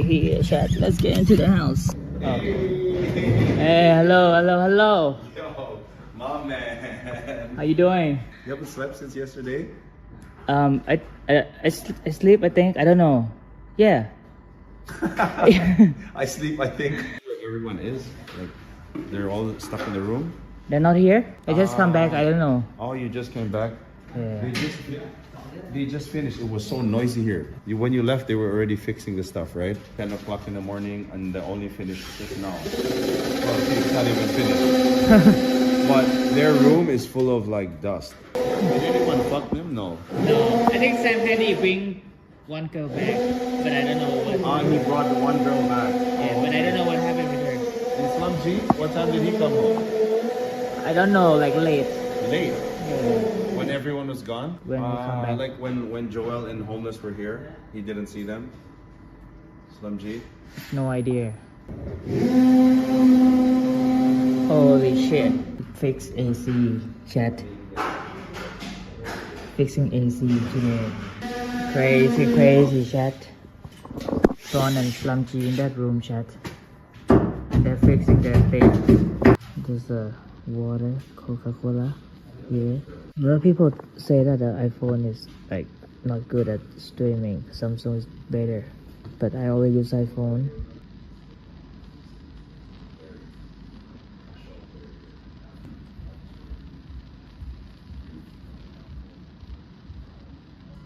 here, chat. Let's get into the house. Oh. Hey, hello. Yo, my man. How you doing? You haven't slept since yesterday? I sleep. I think. I don't know. Yeah. I sleep, I think. Everyone is. Like, they're all stuck in the room. They're not here. I just come back. I don't know. Oh, you just came back? Yeah. They just finished. It was so noisy here. When you left, they were already fixing the stuff, right? 10 o'clock in the morning, and they only finished just now. Well, it's not even finished. But their room is full of like dust. Did anyone fuck them? No. No. I think Sam Henry bring one girl back, but I don't know what. He brought the one girl back. Yeah, but I don't know what happened with her. And Slum G, what time did he come home? I don't know. Like late. Late. Yeah. When everyone was gone? When we come back. Like when Joel and Homeless were here, he didn't see them? Slum G? No idea. Holy shit. Fix AC, chat. Fixing AC today. Crazy chat. Sean and Slum G in that room, chat. And they're fixing their thing. There's water, Coca-Cola here. A lot of people say that the iPhone is like not good at streaming. Samsung is better, but I always use iPhone.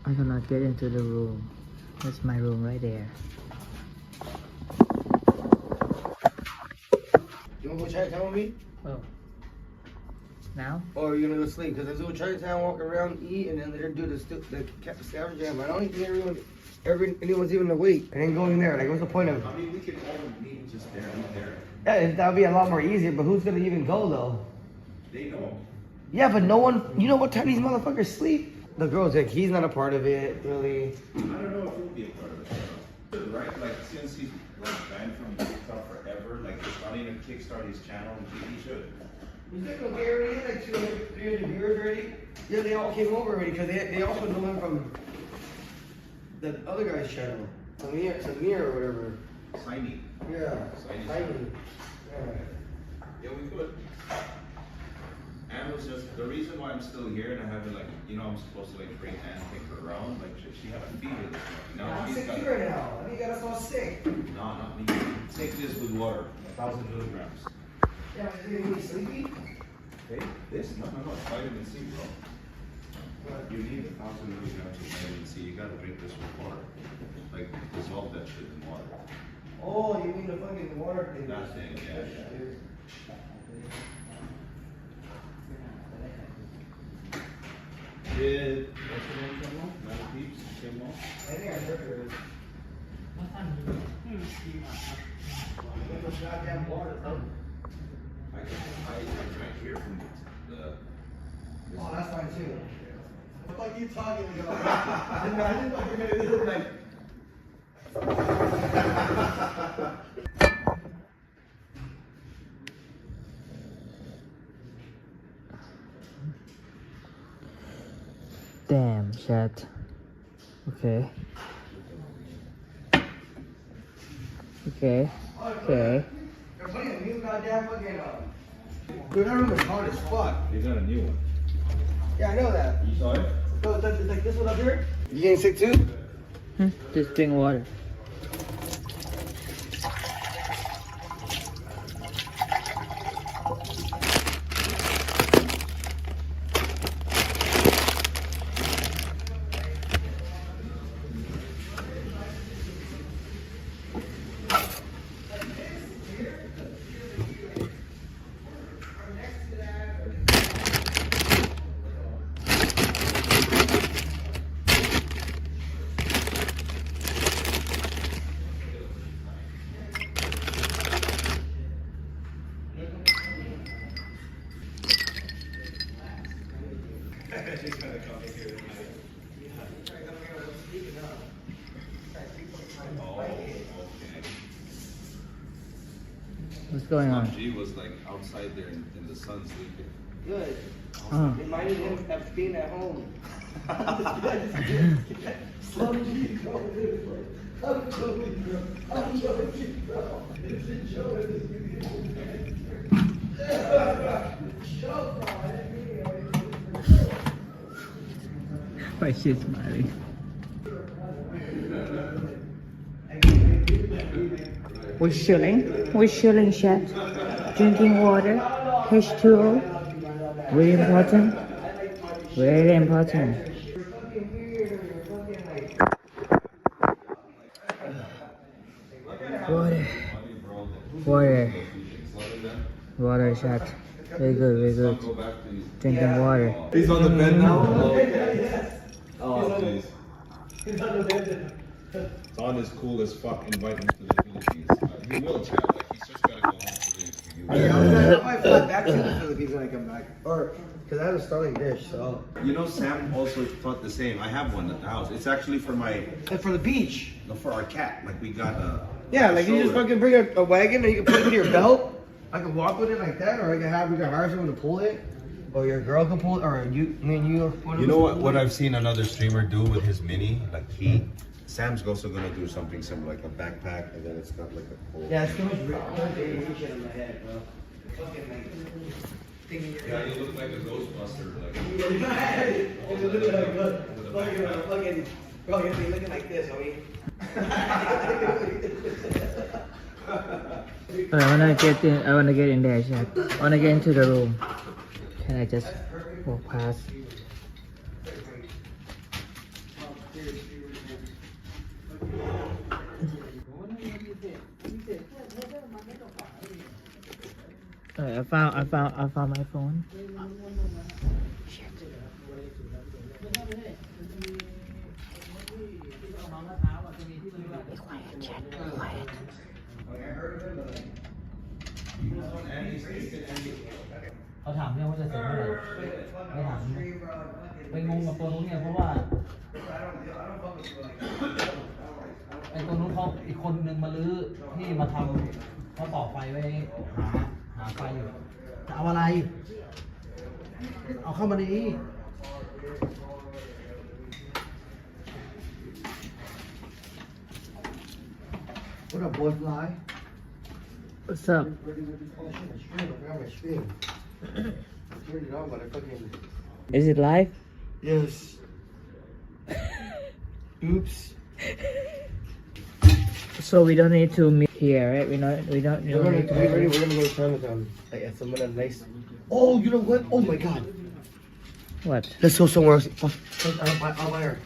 I cannot get into the room. That's my room right there. You wanna go Chinatown with me? Oh. Now? Or are you gonna go sleep? Because let's go Chinatown, walk around, eat, and then later do the scavenger jam. I don't think anyone's even awake. And then going there. Like, what's the point of? I mean, we can all meet just there and there. Yeah, that'd be a lot more easier. But who's gonna even go though? They know. Yeah, but no one. You know what time these motherfuckers sleep? The girl's like, he's not a part of it, really. I don't know if he'll be a part of it. Right? Like, since he's like banned from TikTok forever, like, he's not even kickstart his channel, and he should. He's like, okay, already had like 200, 300 viewers already. Yeah, they all came over already because they also know him from the other guy's channel, Samir or whatever. Signy. Yeah, Signy. Yeah. Yeah, we could. Anne was just, the reason why I'm still here and I haven't like, you know, I'm supposed to like bring Anne and take her around, like she had a fever this morning. Now I'm she's sick got, too right now. I think you got us all sick. no, not me. Take this with water, 1,000 milligrams. Yeah, is it really sleepy? Okay, this? No, it's vitamin C, bro. You need 1,000 milligrams of vitamin C. You gotta drink this with water. Like, dissolve that shit in water. Oh, you mean the fucking water thing? That thing, yeah. Did what's the name come off? Metal Peeps came off? I think I heard it. Goddamn water, bro. I drank here from the. Oh, that's fine too. What the fuck are you talking about? I didn't think you were gonna like. Damn, chat. Okay. They're putting a new goddamn fucking Dude, that room is hot as fuck. You got a new one. Yeah, I know that. You saw it? So it's like this one up here? You getting sick too? Just drink water. What's going on? G was like outside there in the sun sleeping. Good. Oh. Reminded him of being at home. Slum G. Why she's smiling? We're chilling, chat. Drinking water, H2O. Very important. Very important. Water, chat. Very good. Drinking water. He's on the bed now. Oh, jeez. Don is cool as fuck. Invite him to the Philippines. He will, chat. Like he's just gotta go home for the interview. I might fly back to the Philippines when I come back. Or, because I have a Starlink dish, so. You know, Sam also thought the same. I have one at the house. It's actually for my, And for the beach. no, for our cat. Like we got a. Yeah, like you just stroller. fucking bring a wagon and you can put it in your belt. I can walk with it like that, or we can hire someone to pull it. Or your girl can pull it, or you, me and you. You know what I've seen another streamer do with his mini? Like Sam's also gonna do something similar, like a backpack, and then it's got like a pole. Yeah, it's too much radiation in my head, bro. Fucking like. Yeah, you look like a Ghostbuster. You look like bro, you're looking like this, homie. I wanna get in there, chat. I wanna get into the room. Can I just walk past? I found my phone. Shit. Be quiet, chat. Be quiet. เขาถามเนี่ยว่าจะเสร็จเมื่อไหร่ไม่ถามไปงงกับตัวนู้นเนี่ยเพราะว่าไอ้ตัวนู้นเขาอีกคนนึงมาลื้อที่มาทำเขาต่อไฟไว้หาไฟอยู่จะเอาอะไรเอาเข้ามาในนี้ What up, boy fly? What's up? Is it live? Yes. Oops. So we don't need to meet here, right? We don't We're gonna need to get ready. We're gonna go to Chinatown. Like at some nice. Oh, you know what? Oh my God. What? Let's go somewhere else. I'll buy her.